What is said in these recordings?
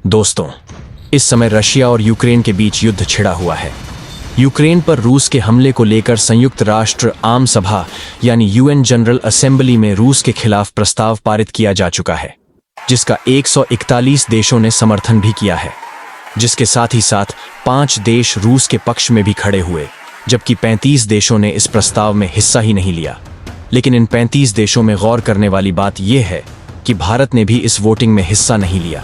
दोस्तों, इस समय रशिया और यूक्रेन के बीच युद्ध छिड़ा हुआ है। यूक्रेन पर रूस के हमले को लेकर संयुक्त राष्ट्र आम सभा यानी यूएन जनरल असेंबली में रूस के खिलाफ प्रस्ताव पारित किया जा चुका है, जिसका 141 देशों ने समर्थन भी किया है, जिसके साथ ही साथ 5 देश रूस के पक्ष में भी खड़े हुए, जबकि 35 देशों ने इस प्रस्ताव में हिस्सा ही नहीं लिया। लेकिन इन 35 देशों में गौर करने वाली बात यह है कि भारत ने भी इस वोटिंग में हिस्सा नहीं लिया।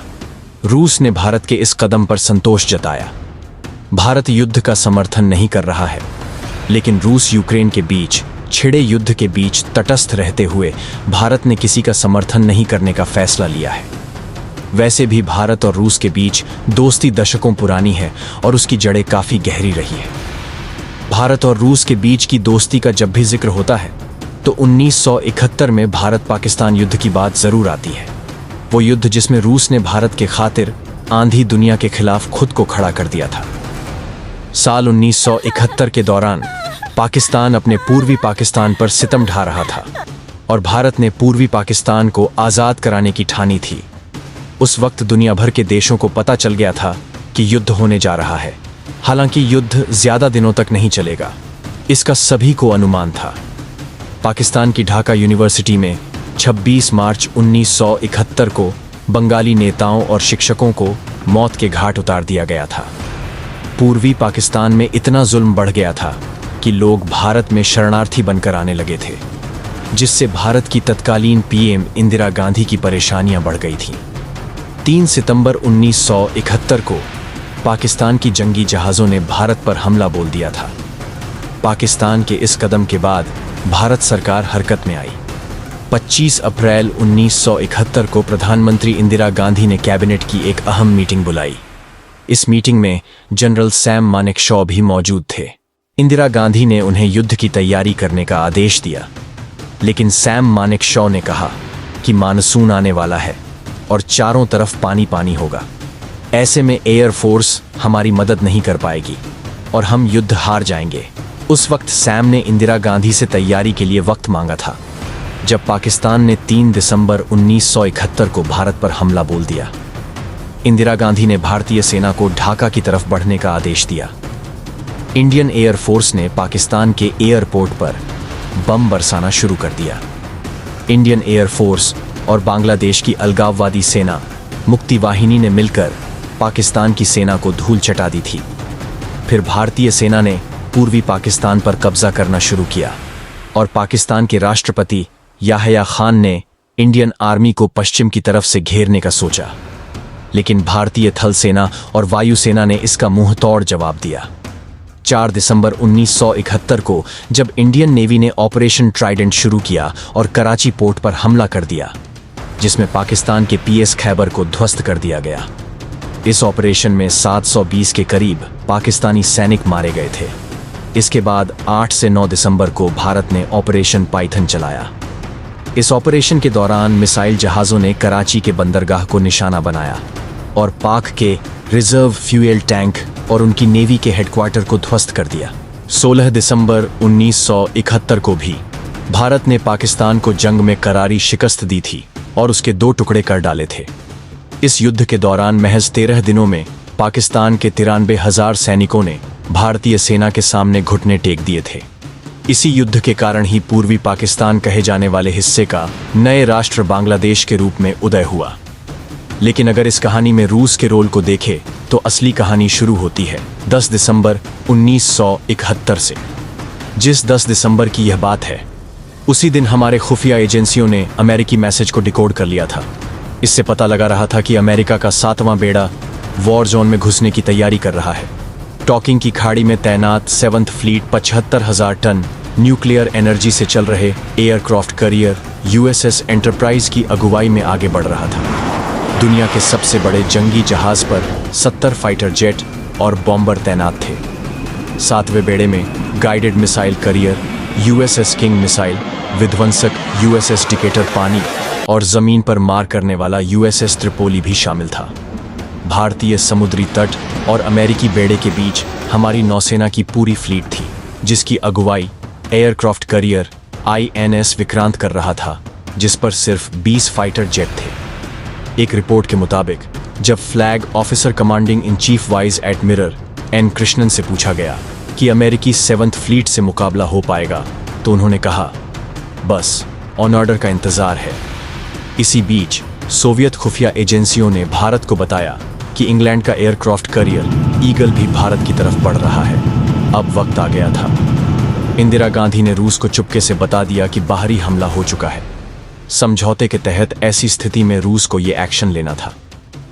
रूस ने भारत के इस कदम पर संतोष जताया। भारत युद्ध का समर्थन नहीं कर रहा है, लेकिन रूस यूक्रेन के बीच छिड़े युद्ध के बीच तटस्थ रहते हुए भारत ने किसी का समर्थन नहीं करने का फैसला लिया है। वैसे भी भारत और रूस के बीच दोस्ती दशकों पुरानी है और उसकी जड़ें काफी गहरी रही है। भारत और रूस के बीच की दोस्ती का जब भी जिक्र होता है तो 1971 में भारत पाकिस्तान युद्ध की बात जरूर आती है। वो युद्ध जिसमें रूस ने भारत के खातिर आंधी दुनिया के खिलाफ खुद को खड़ा कर दिया था। साल 1971 के दौरान पाकिस्तान अपने पूर्वी पाकिस्तान पर सितम ढा रहा था और भारत ने पूर्वी पाकिस्तान को आज़ाद कराने की ठानी थी। उस वक्त दुनिया भर के देशों को पता चल गया था कि युद्ध होने जा रहा है। हालांकि युद्ध ज्यादा दिनों तक नहीं चलेगा, इसका सभी को अनुमान था। पाकिस्तान की ढाका यूनिवर्सिटी में 26 मार्च 1971 को बंगाली नेताओं और शिक्षकों को मौत के घाट उतार दिया गया था। पूर्वी पाकिस्तान में इतना जुल्म बढ़ गया था कि लोग भारत में शरणार्थी बनकर आने लगे थे, जिससे भारत की तत्कालीन पीएम इंदिरा गांधी की परेशानियां बढ़ गई थीं। 3 सितंबर 1971 को पाकिस्तान की जंगी जहाज़ों ने भारत पर हमला बोल दिया था। पाकिस्तान के इस कदम के बाद भारत सरकार हरकत में आई। 25 अप्रैल 1971 को प्रधानमंत्री इंदिरा गांधी ने कैबिनेट की एक अहम मीटिंग बुलाई। इस मीटिंग में जनरल सैम मानेकशॉ भी मौजूद थे। इंदिरा गांधी ने उन्हें युद्ध की तैयारी करने का आदेश दिया, लेकिन सैम मानेकशॉ ने कहा कि मानसून आने वाला है और चारों तरफ पानी पानी होगा। ऐसे में एयरफोर्स हमारी मदद नहीं कर पाएगी और हम युद्ध हार जाएंगे। उस वक्त सैम ने इंदिरा गांधी से तैयारी के लिए वक्त मांगा था, जब पाकिस्तान ने 3 दिसंबर 1971 को भारत पर हमला बोल दिया। इंदिरा गांधी ने भारतीय सेना को ढाका की तरफ बढ़ने का आदेश दिया। इंडियन एयरफोर्स ने पाकिस्तान के एयरपोर्ट पर बम बरसाना शुरू कर दिया। इंडियन एयरफोर्स और बांग्लादेश की अलगाववादी सेना मुक्ति वाहिनी ने मिलकर पाकिस्तान की सेना को धूल चटा दी थी। फिर भारतीय सेना ने पूर्वी पाकिस्तान पर कब्जा करना शुरू किया और पाकिस्तान के राष्ट्रपति याहया खान ने इंडियन आर्मी को पश्चिम की तरफ से घेरने का सोचा, लेकिन भारतीय थल सेना और वायुसेना ने इसका मुंहतोड़ जवाब दिया। 4 दिसंबर 1971 को जब इंडियन नेवी ने ऑपरेशन ट्राइडेंट शुरू किया और कराची पोर्ट पर हमला कर दिया, जिसमें पाकिस्तान के पीएस खैबर को ध्वस्त कर दिया गया। इस ऑपरेशन में 720 के करीब पाकिस्तानी सैनिक मारे गए थे। इसके बाद 8 से 9 दिसंबर को भारत ने ऑपरेशन पाइथन चलाया। इस ऑपरेशन के दौरान मिसाइल जहाज़ों ने कराची के बंदरगाह को निशाना बनाया और पाक के रिजर्व फ्यूएल टैंक और उनकी नेवी के हेडक्वार्टर को ध्वस्त कर दिया। 16 दिसंबर 1971 को भी भारत ने पाकिस्तान को जंग में करारी शिकस्त दी थी और उसके 2 टुकड़े कर डाले थे। इस युद्ध के दौरान महज 13 दिनों में पाकिस्तान के 93,000 सैनिकों ने भारतीय सेना के सामने घुटने टेक दिए थे। इसी युद्ध के कारण ही पूर्वी पाकिस्तान कहे जाने वाले हिस्से का नए राष्ट्र बांग्लादेश के रूप में उदय हुआ। लेकिन अगर इस कहानी में रूस के रोल को देखें तो असली कहानी शुरू होती है 10 दिसंबर 1971 से। जिस 10 दिसंबर की यह बात है, उसी दिन हमारे खुफिया एजेंसियों ने अमेरिकी मैसेज को डिकोड कर लिया था। इससे पता लगा रहा था कि अमेरिका का 7वां बेड़ा वॉर जोन में घुसने की तैयारी कर रहा है। टॉकिंग की खाड़ी में तैनात 7th fleet 75,000 ton nuclear energy से चल रहे एयरक्राफ्ट करियर यूएसएस एंटरप्राइज की अगुवाई में आगे बढ़ रहा था। दुनिया के सबसे बड़े जंगी जहाज पर 70 फाइटर जेट और बॉम्बर तैनात थे। 7वें बेड़े में guided missile career USS king missile, विध्वंसक यूएसएस डिकेटर पानी और जमीन पर मार करने वाला यूएसएस त्रिपोली भी शामिल था। भारतीय समुद्री तट और अमेरिकी बेड़े के बीच हमारी नौसेना की पूरी फ्लीट थी, जिसकी अगुवाई एयरक्राफ्ट करियर INS विक्रांत कर रहा था, जिस पर सिर्फ 20 फाइटर जेट थे। एक रिपोर्ट के मुताबिक जब flag officer commanding in chief vice admiral N Krishnan से पूछा गया कि अमेरिकी 7th फ्लीट से मुकाबला हो पाएगा, तो उन्होंने कहा, बस ऑन ऑर्डर का इंतजार है। इसी बीच सोवियत खुफिया एजेंसियों ने भारत को बताया कि इंग्लैंड का एयरक्राफ्ट कैरियर ईगल भी भारत की तरफ बढ़ रहा है। अब वक्त आ गया था। इंदिरा गांधी ने रूस को चुपके से बता दिया कि बाहरी हमला हो चुका है। समझौते के तहत ऐसी स्थिति में रूस को ये एक्शन लेना था।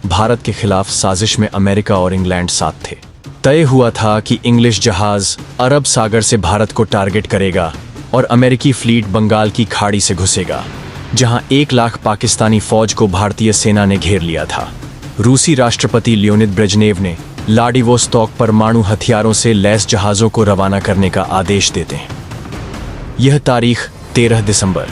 भारत के खिलाफ साजिश में अमेरिका और इंग्लैंड साथ थे। तय हुआ था कि इंग्लिश जहाज अरब सागर से भारत को टारगेट करेगा और अमेरिकी फ्लीट बंगाल की खाड़ी से घुसेगा, जहां 1 लाख पाकिस्तानी फौज को भारतीय सेना ने घेर लिया था। रूसी राष्ट्रपति लियोनिद ब्रेजनेव ने व्लादिवोस्तोक परमाणु हथियारों से लैस जहाजों को रवाना करने का आदेश देते हैं। यह तारीख 13 दिसंबर।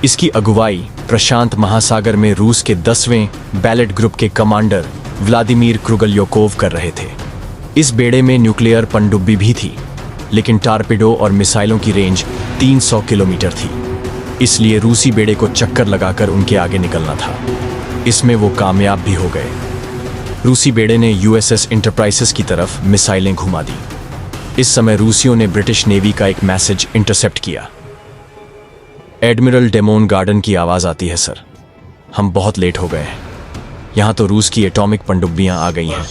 इसकी अगुवाई प्रशांत महासागर में रूस के 10वें बैलेट ग्रुप के कमांडर व्लादिमीर क्रुगलयोकोव कर रहे थे। इस बेड़े में न्यूक्लियर पनडुब्बी भी थी, लेकिन टारपीडो और मिसाइलों की रेंज 300 किलोमीटर थी, इसलिए रूसी बेड़े को चक्कर लगाकर उनके आगे निकलना था। इसमें वो कामयाब भी हो गए। रूसी बेड़े ने यूएसएस इंटरप्राइजेस की तरफ मिसाइलें घुमा दी। इस समय रूसियों ने ब्रिटिश नेवी का एक मैसेज इंटरसेप्ट किया। एडमिरल डेमोन गार्डन की आवाज आती है, सर, हम बहुत लेट हो गए हैं। यहाँ तो रूस की एटॉमिक पनडुब्बियां आ गई हैं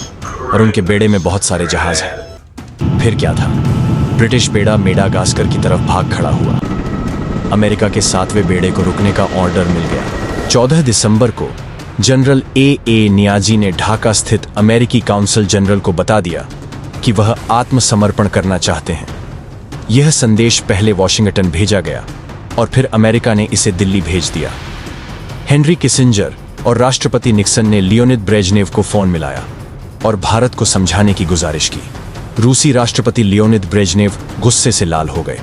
और उनके बेड़े में बहुत सारे जहाज हैं। फिर क्या था? ब्रिटिश बेड़ा मेडागास्कर की तरफ भाग खड़ा हुआ। अमेरिका के 7वें बेड़े को रुकने का ऑर्डर मिल गया। 14 दिसंबर को जनरल ए नियाजी ने ढाका स्थित अमेरिकी काउंसिल जनरल को बता दिया कि वह आत्मसमर्पण करना चाहते हैं। यह संदेश पहले वॉशिंगटन भेजा गया और फिर अमेरिका ने इसे दिल्ली भेज दिया। हेनरी किसिंजर और राष्ट्रपति निक्सन ने लियोनिद ब्रेजनेव को फोन मिलाया और भारत को समझाने की गुजारिश की। रूसी राष्ट्रपति लियोनिद ब्रेजनेव गुस्से से लाल हो गए,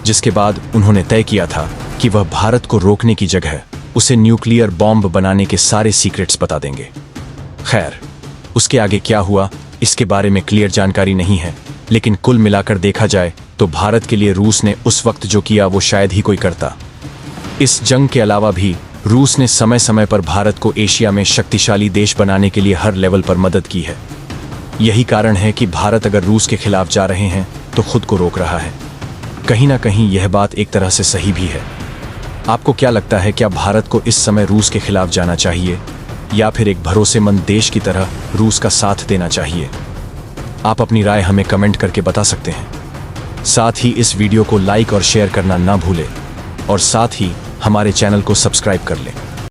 जिसके बाद उन्होंने तय किया था कि वह भारत को रोकने की जगह उसे न्यूक्लियर बॉम्ब बनाने के सारे सीक्रेट्स बता देंगे। खैर, उसके आगे क्या हुआ इसके बारे में क्लियर जानकारी नहीं है, लेकिन कुल मिलाकर देखा जाए तो भारत के लिए रूस ने उस वक्त जो किया वो शायद ही कोई करता। इस जंग के अलावा भी रूस ने समय समय पर भारत को एशिया में शक्तिशाली देश बनाने के लिए हर लेवल पर मदद की है। यही कारण है कि भारत अगर रूस के खिलाफ जा रहे हैं तो खुद को रोक रहा है। कहीं ना कहीं यह बात एक तरह से सही भी है। आपको क्या लगता है, क्या भारत को इस समय रूस के खिलाफ जाना चाहिए या फिर एक भरोसेमंद देश की तरह रूस का साथ देना चाहिए? आप अपनी राय हमें कमेंट करके बता सकते हैं। साथ ही इस वीडियो को लाइक और शेयर करना ना भूलें और साथ ही हमारे चैनल को सब्सक्राइब कर लें।